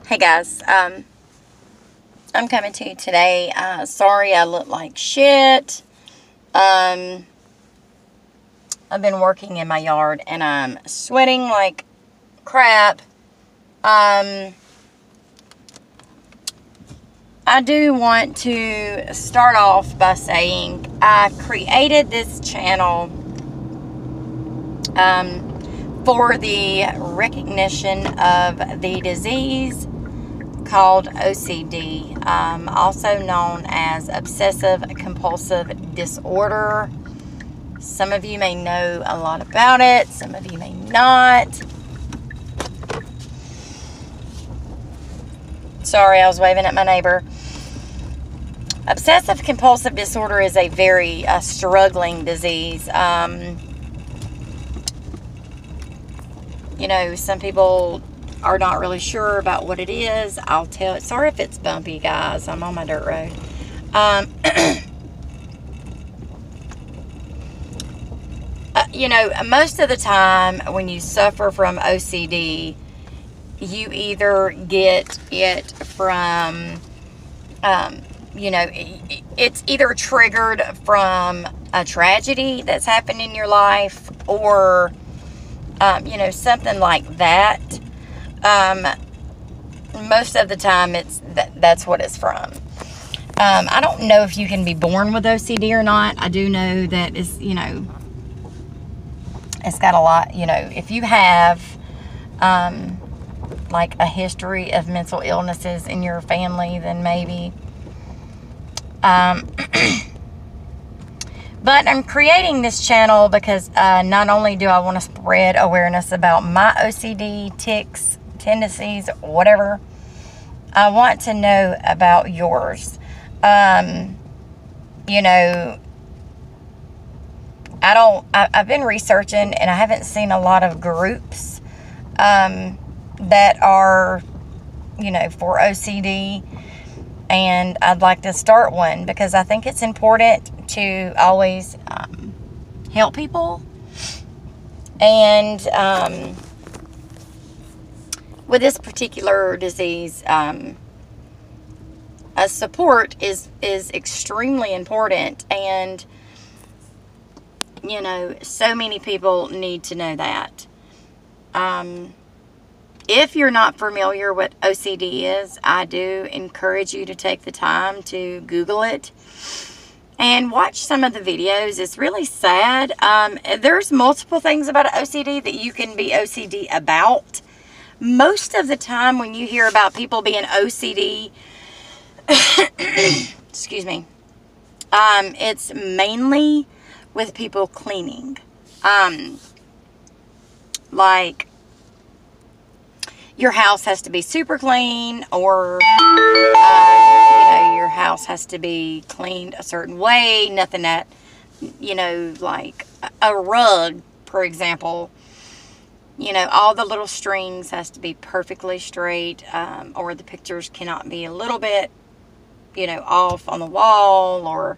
Hey guys, I'm coming to you today. Sorry I look like shit. I've been working in my yard and I'm sweating like crap. I do want to start off by saying I created this channel for the recognition of the disease called OCD, also known as Obsessive Compulsive Disorder. Some of you may know a lot about it, some of you may not. Sorry, I was waving at my neighbor. Obsessive Compulsive Disorder is a very struggling disease. You know, some people are not really sure about what it is. I'll tell. Sorry if it's bumpy, guys. I'm on my dirt road. You know, most of the time when you suffer from OCD, you either get it from, you know, it's either triggered from a tragedy that's happened in your life or, you know, something like that. Most of the time that's what it's from. I don't know if you can be born with OCD or not. I do know that it's, you know, it's got a lot, you know, if you have, like a history of mental illnesses in your family, then maybe. But I'm creating this channel because not only do I want to spread awareness about my OCD, tics, tendencies, whatever, I want to know about yours. You know, I've been researching and I haven't seen a lot of groups that are, you know, for OCD. And I'd like to start one because I think it's important to always help people. And with this particular disease, support is extremely important. And, you know, so many people need to know that. If you're not familiar with OCD is, I do encourage you to take the time to Google it and watch some of the videos. It's really sad. There's multiple things about OCD that you can be OCD about. Most of the time when you hear about people being OCD, excuse me, it's mainly with people cleaning. Like, your house has to be super clean, or, you know, your house has to be cleaned a certain way. Nothing that, you know, like a rug, for example, you know, all the little strings has to be perfectly straight, or the pictures cannot be a little bit, you know, off on the wall, or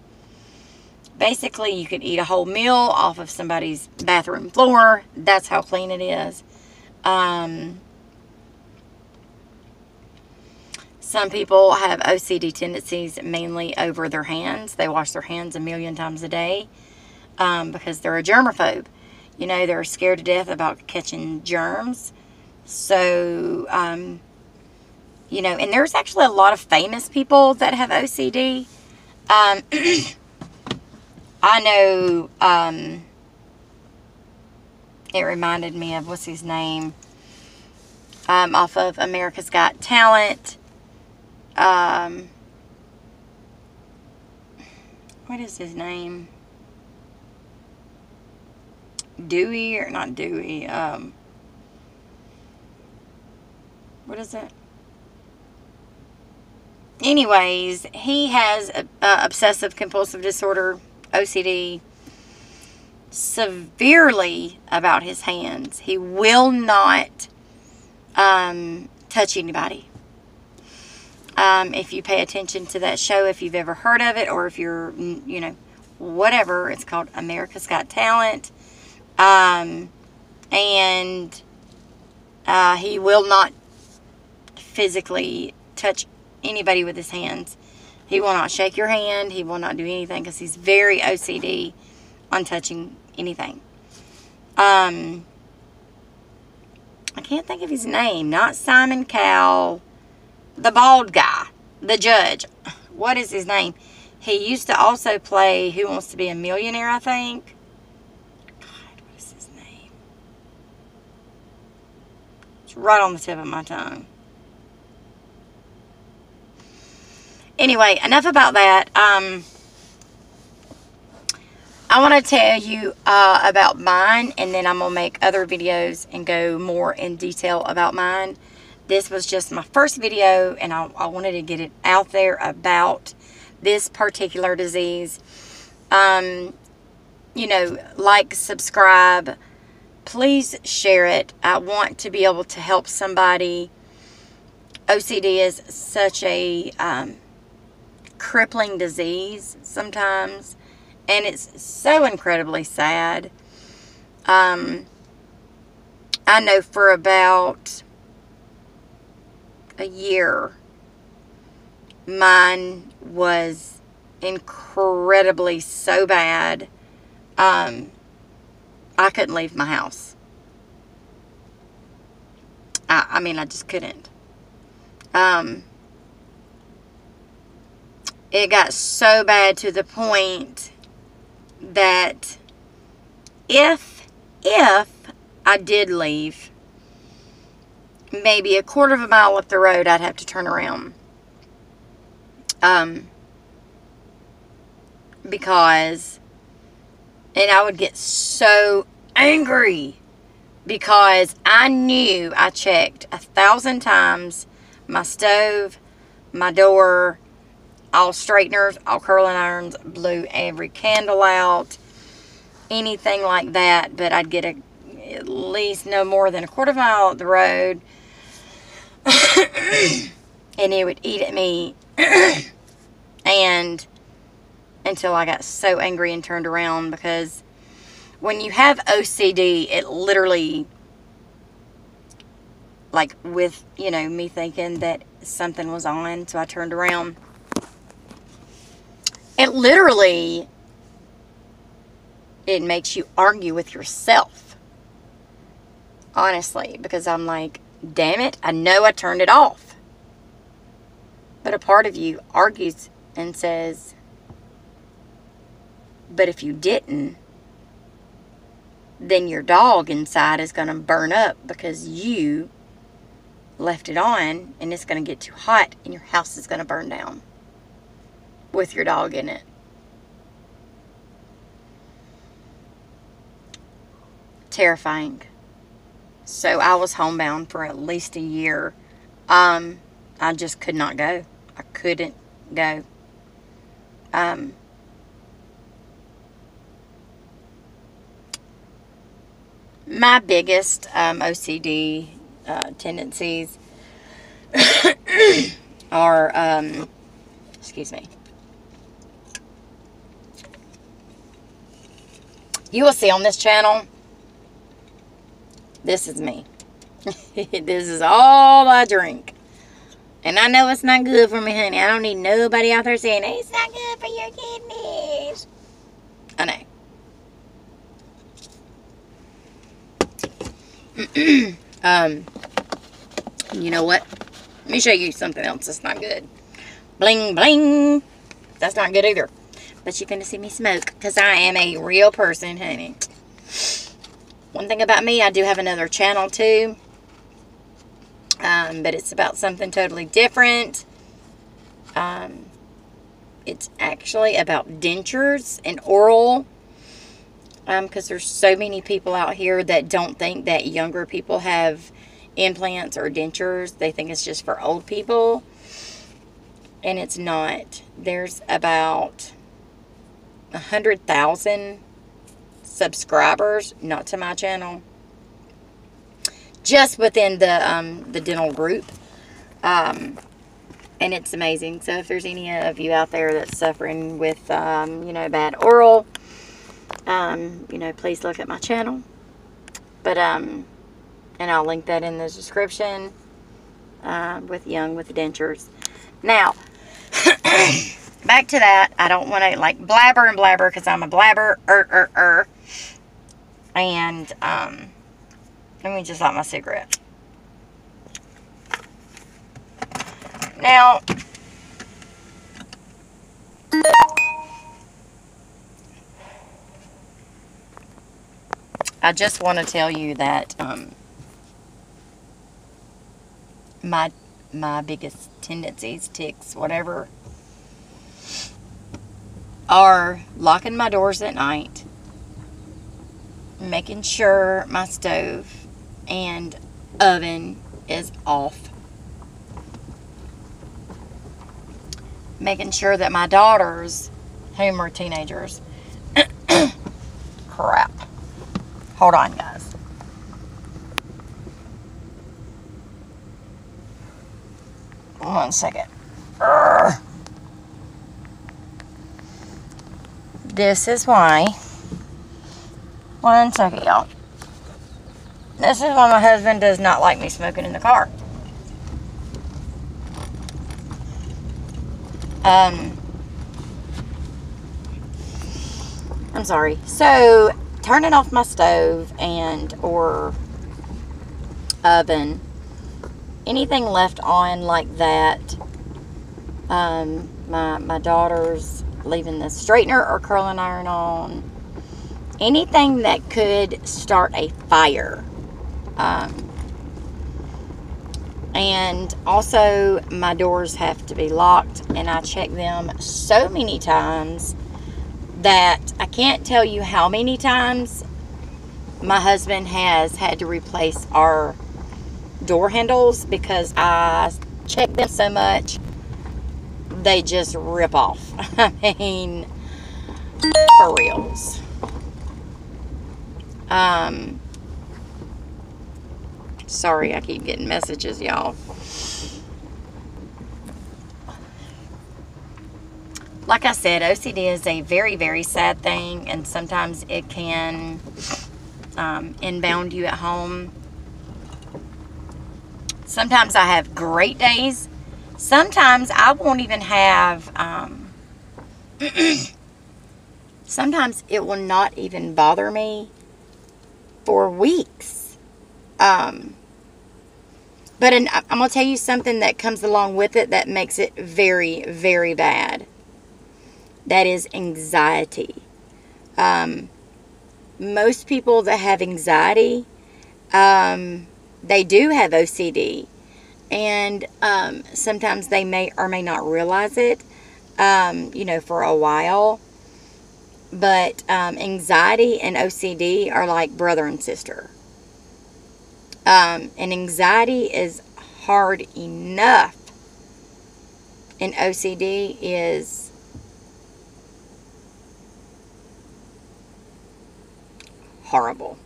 basically you could eat a whole meal off of somebody's bathroom floor. That's how clean it is. Some people have OCD tendencies mainly over their hands. They wash their hands a million times a day because they're a germaphobe. You know, they're scared to death about catching germs. So, you know, and there's actually a lot of famous people that have OCD. I know, it reminded me of, what's his name, off of America's Got Talent. What is his name? Dewey, or not Dewey, what is it? Anyways, he has obsessive compulsive disorder, OCD, severely about his hands. He will not touch anybody. If you pay attention to that show, if you've ever heard of it, or if you're, you know, whatever, it's called America's Got Talent. And he will not physically touch anybody with his hands. He will not shake your hand. He will not do anything because he's very OCD on touching anything. I can't think of his name. Not Simon Cowell. The bald guy. The judge. What is his name? He used to also play Who Wants to Be a Millionaire, I think. God, what is his name? It's right on the tip of my tongue. Anyway, enough about that. I want to tell you about mine, and then I'm going to make other videos and go more in detail about mine. This was just my first video, and I wanted to get it out there about this particular disease. You know, like, subscribe. Please share it. I want to be able to help somebody. OCD is such a crippling disease sometimes, and it's so incredibly sad. I know for about a year, mine was incredibly so bad, I couldn't leave my house. I mean, I just couldn't. It got so bad to the point that if I did leave, maybe a quarter of a mile up the road, I'd have to turn around. Because, and I would get so angry because I knew I checked 1,000 times my stove, my door, all straighteners, all curling irons, blew every candle out, anything like that. But I'd get at least no more than a quarter of a mile up the road, and it would eat at me, and until I got so angry and turned around. Because when you have OCD, it literally, like, with, you know, me thinking that something was on, so I turned around. It literally, it makes you argue with yourself. Honestly, because I'm like, damn it, I know I turned it off. But a part of you argues and says, but if you didn't, then your dog inside is going to burn up because you left it on, and it's going to get too hot and your house is going to burn down with your dog in it. Terrifying. So I was homebound for at least a year. I just could not go. I couldn't go. My biggest OCD tendencies are, excuse me. You will see on this channel, this is me. This is all I drink. And I know it's not good for me, honey. I don't need nobody out there saying, hey, it's not good for your kidneys. I know. You know what? Let me show you something else that's not good. Bling, bling. That's not good either. But you're going to see me smoke because I am a real person, honey. One thing about me, I do have another channel too. But it's about something totally different. It's actually about dentures and oral. Because there's so many people out here that don't think that younger people have implants or dentures. They think it's just for old people. And it's not. There's about 100,000 subscribers, not to my channel, just within the dental group. And it's amazing. So if there's any of you out there that's suffering with, you know, bad oral, you know, please look at my channel. But, and I'll link that in the description. with dentures. Now, back to that. I don't want to like blabber and blabber because I'm a blabber. And let me just light my cigarette. Now, I just want to tell you that my biggest tendencies, tics, whatever, are locking my doors at night, making sure my stove and oven is off, making sure that my daughters, whom are teenagers, crap. Hold on, guys. One second. This is why. One second, y'all. This is why my husband does not like me smoking in the car. I'm sorry. So, turning off my stove and or oven, anything left on like that, my daughter's leaving the straightener or curling iron on, anything that could start a fire. And also my doors have to be locked, and I check them so many times that I can't tell you how many times my husband has had to replace our door handles because I check them so much they just rip off. I mean, for reals. Sorry, I keep getting messages, y'all. Like I said, OCD is a very, very sad thing, and sometimes it can inbound you at home. Sometimes I have great days. Sometimes I won't even have, sometimes it will not even bother me for weeks. But I'm going to tell you something that comes along with it that makes it very, very bad. That is anxiety. Most people that have anxiety, they do have OCD. And sometimes they may or may not realize it, for a while. But anxiety and OCD are like brother and sister. And anxiety is hard enough. And OCD is horrible.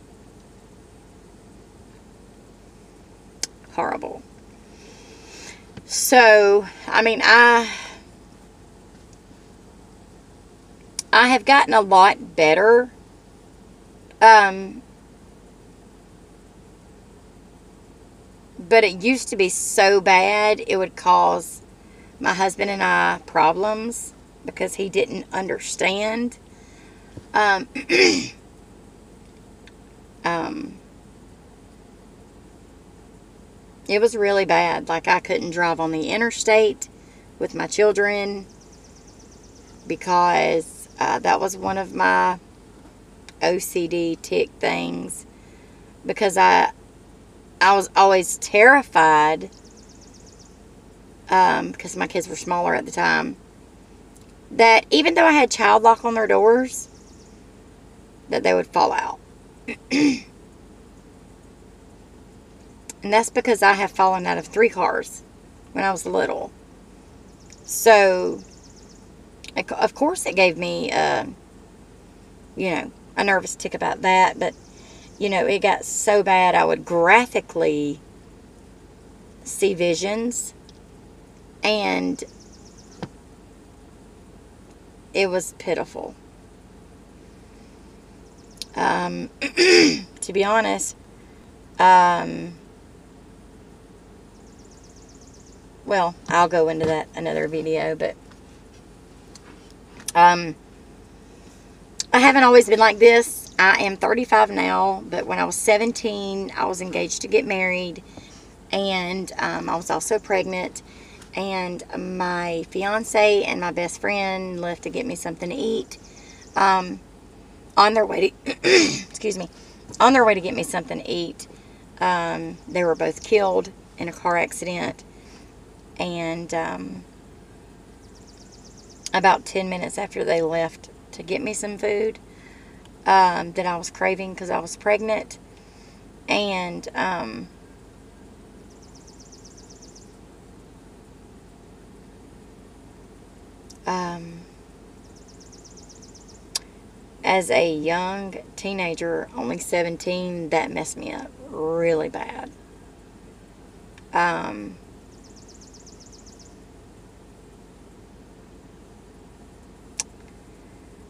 Horrible. So, I mean, I have gotten a lot better. But it used to be so bad, it would cause my husband and I problems because he didn't understand. It was really bad. Like, I couldn't drive on the interstate with my children because that was one of my OCD tic things. Because I was always terrified, because my kids were smaller at the time, that even though I had child lock on their doors, that they would fall out. And that's because I have fallen out of 3 cars when I was little. So, of course it gave me, a nervous tic about that. But, it got so bad I would graphically see visions. And it was pitiful. To be honest, well, I'll go into that another video, but I haven't always been like this. I am 35 now, but when I was 17, I was engaged to get married, and I was also pregnant, and my fiance and my best friend left to get me something to eat. On their way to, excuse me, on their way to get me something to eat, they were both killed in a car accident, and about 10 minutes after they left to get me some food that I was craving because I was pregnant, and as a young teenager, only 17, that messed me up really bad.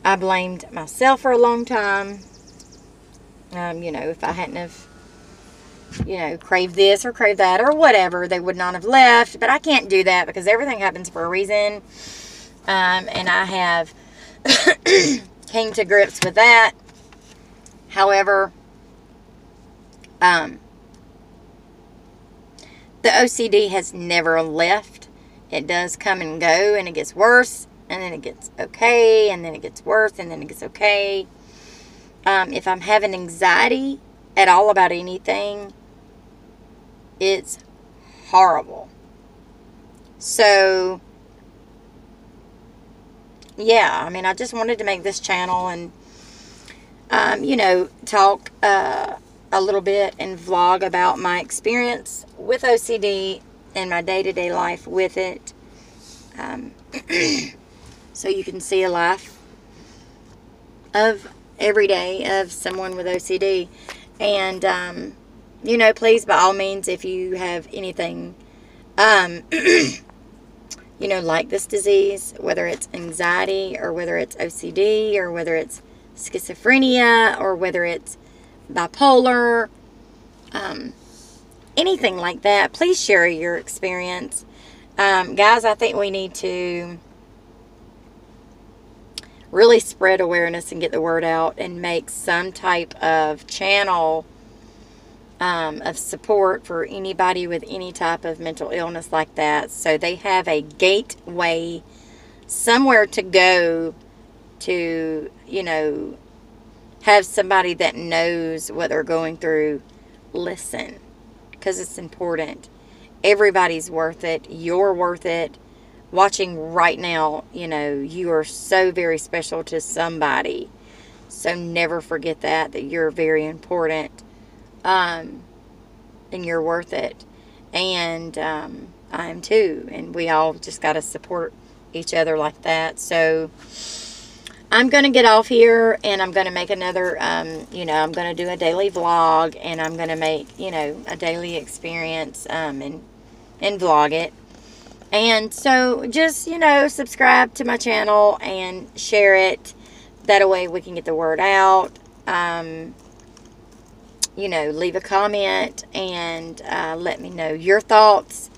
I blamed myself for a long time. If I hadn't have, craved this or craved that or whatever, they would not have left. But I can't do that because everything happens for a reason. And I have came to grips with that. However, the OCD has never left. It does come and go, and it gets worse, and then it gets okay, and then it gets worse, and then it gets okay. If I'm having anxiety at all about anything, it's horrible. So, yeah, I mean, I just wanted to make this channel and, talk a little bit and vlog about my experience with OCD and my day-to-day life with it. So you can see a life of every day of someone with OCD. And, please, by all means, if you have anything, like this disease, whether it's anxiety or whether it's OCD or whether it's schizophrenia or whether it's bipolar, anything like that, please share your experience. Guys, I think we need to really spread awareness and get the word out and make some type of channel of support for anybody with any type of mental illness like that, so they have a gateway, somewhere to go to, have somebody that knows what they're going through listen, because it's important. Everybody's worth it. You're worth it. Watching right now, you are so very special to somebody. So never forget that you're very important. And you're worth it. And I am too. And we all just got to support each other like that. So I'm going to get off here, and I'm going to make another, I'm going to do a daily vlog, and I'm going to make, a daily experience and vlog it. And so just, subscribe to my channel and share it. That way we can get the word out. Leave a comment and let me know your thoughts.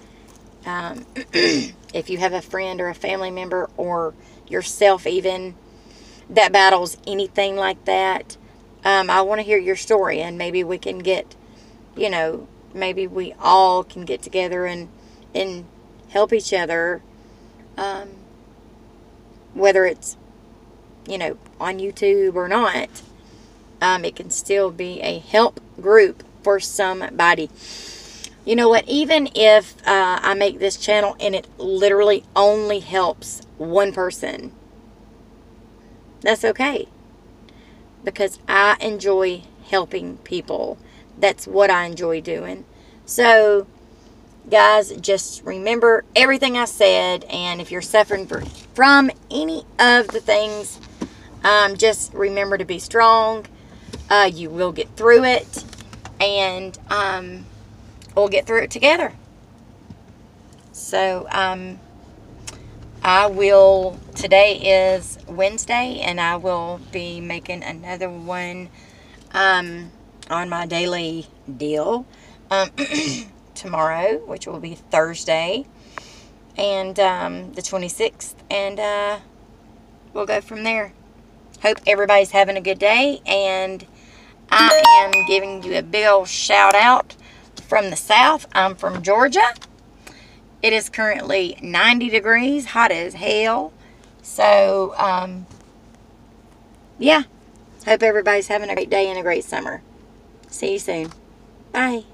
If you have a friend or a family member or yourself even that battles anything like that, I want to hear your story, and maybe we can get, maybe we all can get together and help each other, whether it's, on YouTube or not. It can still be a help group for somebody. You know what? Even if I make this channel and it literally only helps one person, that's okay. Because I enjoy helping people. That's what I enjoy doing. So, guys, just remember everything I said. And if you're suffering from any of the things, just remember to be strong. You will get through it, and we'll get through it together. So today is Wednesday, and I will be making another one on my daily deal tomorrow, which will be Thursday. and the 26th, and we'll go from there. Hope everybody's having a good day, and I am giving you a big old shout out from the South. I'm from Georgia. It is currently 90 degrees, hot as hell. So, yeah. Hope everybody's having a great day and a great summer. See you soon. Bye.